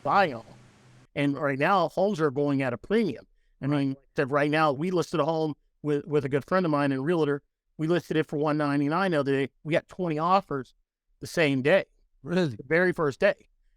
buy a home. And right now, homes are going at a premium. I mean, like I said, right now, we listed a home with a good friend of mine and a realtor. We listed it for 199 the other day. We got 20 offers the same day, Really? the very first day.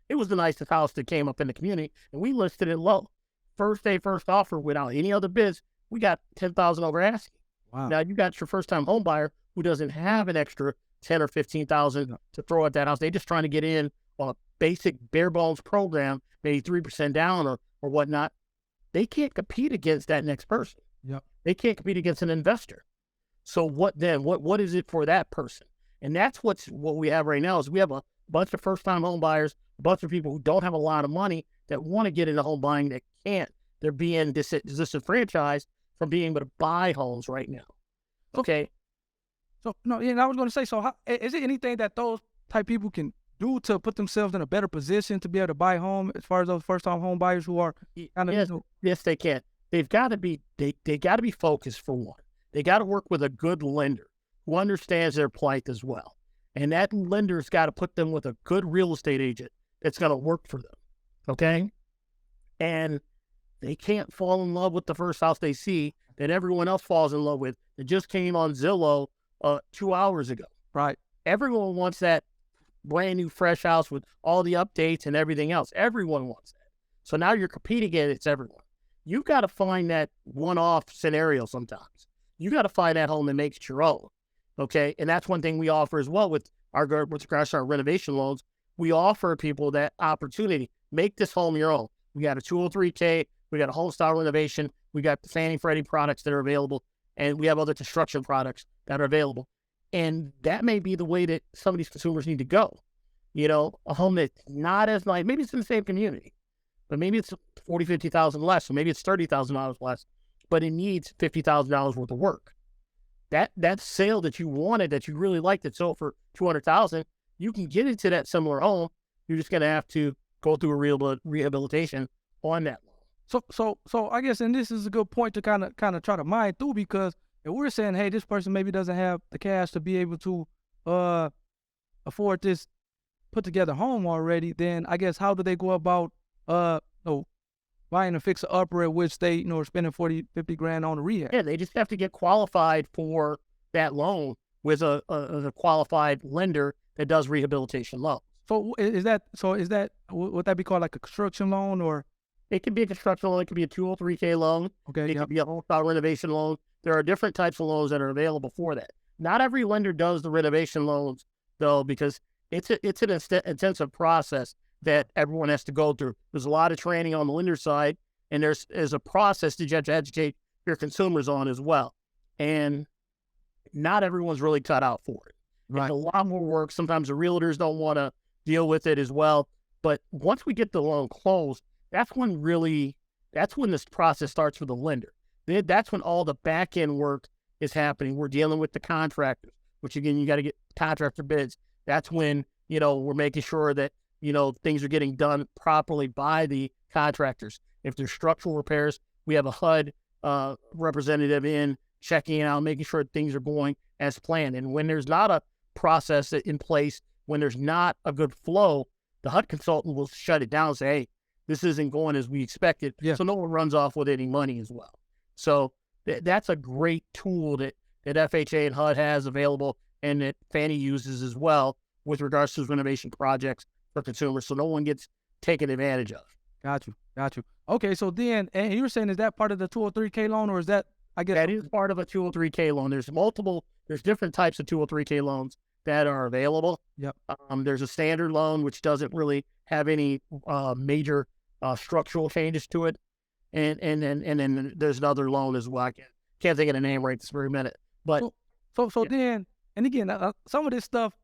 It was the nicest house that came up in the community, and we listed it low. First day, first offer without any other bids. We got 10,000 over asking. Wow. Now you got your first time home buyer who doesn't have an extra 10 or 15,000 to throw at that house. They're just trying to get in on a basic bare bones program, maybe 3% down or whatnot. They can't compete against that next person. Yep. They can't compete against an investor. So what then? What is it for that person? And that's what we have right now is we have a bunch of first time home buyers, a bunch of people who don't have a lot of money that want to get into home buying that can't. They're being disenfranchised from being able to buy homes right now. Okay. So no, yeah, I was going to say. So, is it anything that those type people can do to put themselves in a better position to be able to buy a home, as far as those first time home buyers who are kind of yes, they can. They've got to be they got to be focused for one. They got to work with a good lender who understands their plight as well, and that lender's got to put them with a good real estate agent that's going to work for them. Okay, and they can't fall in love with the first house they see that everyone else falls in love with that just came on Zillow 2 hours ago. right. Everyone wants that brand new fresh house with all the updates and everything else. Everyone wants that. So now you're competing against everyone. You've got to find that one-off scenario sometimes. You got to find that home that makes it your own. Okay. And that's one thing we offer as well with regards to our renovation loans. We offer people that opportunity. Make this home your own. We got a 203K. We got a home style renovation. We got the Fannie Freddie products that are available. And we have other construction products that are available. And that may be the way that some of these consumers need to go. You know, a home that's not as nice. Maybe it's in the same community, but maybe it's 40, 50,000 less. So maybe it's $30,000 less, but it needs $50,000 worth of work. That sale that you wanted, that you really liked, that sold for 200,000, you can get into that similar home. You're just going to have to go through a rehabilitation on that loan. So I guess, and this is a good point to kind of try to mine through, because if we're saying, hey, this person maybe doesn't have the cash to be able to afford this put together home already, then I guess how do they go about buying a fixer upper at which they are spending 40, 50 grand on a rehab? Yeah, they just have to get qualified for that loan with a qualified lender that does rehabilitation loans. So would that be called like a construction loan, or? It could be a construction loan. It could be a 203K loan. Okay. It could be a home style renovation loan. There are different types of loans that are available for that. Not every lender does the renovation loans, though, because it's an intensive process that everyone has to go through. There's a lot of training on the lender side, and there's a process that you have to educate your consumers on as well. And not everyone's really cut out for it. Right. It's a lot more work. Sometimes the realtors don't want to deal with it as well. But once we get the loan closed, that's when this process starts for the lender. That's when all the back end work is happening. We're dealing with the contractors, which again, you got to get contractor bids. That's when, we're making sure that, things are getting done properly by the contractors. If there's structural repairs, we have a HUD representative in checking out, making sure things are going as planned. And when there's not a process in place, when there's not a good flow, the HUD consultant will shut it down and say, hey, this isn't going as we expected. Yeah. So no one runs off with any money as well. So that's a great tool that FHA and HUD has available and that Fannie uses as well with regards to renovation projects for consumers. So no one gets taken advantage of. Got you. Okay. So then, and you were saying, is that part of the 203K loan, or is that, I guess? That is part of a 203K loan. There's different types of 203K loans that are available. Yep. There's a standard loan, which doesn't really have any major structural changes to it. And then there's another loan as well. I can't think of the name right this very minute. But so then, and again, some of this stuff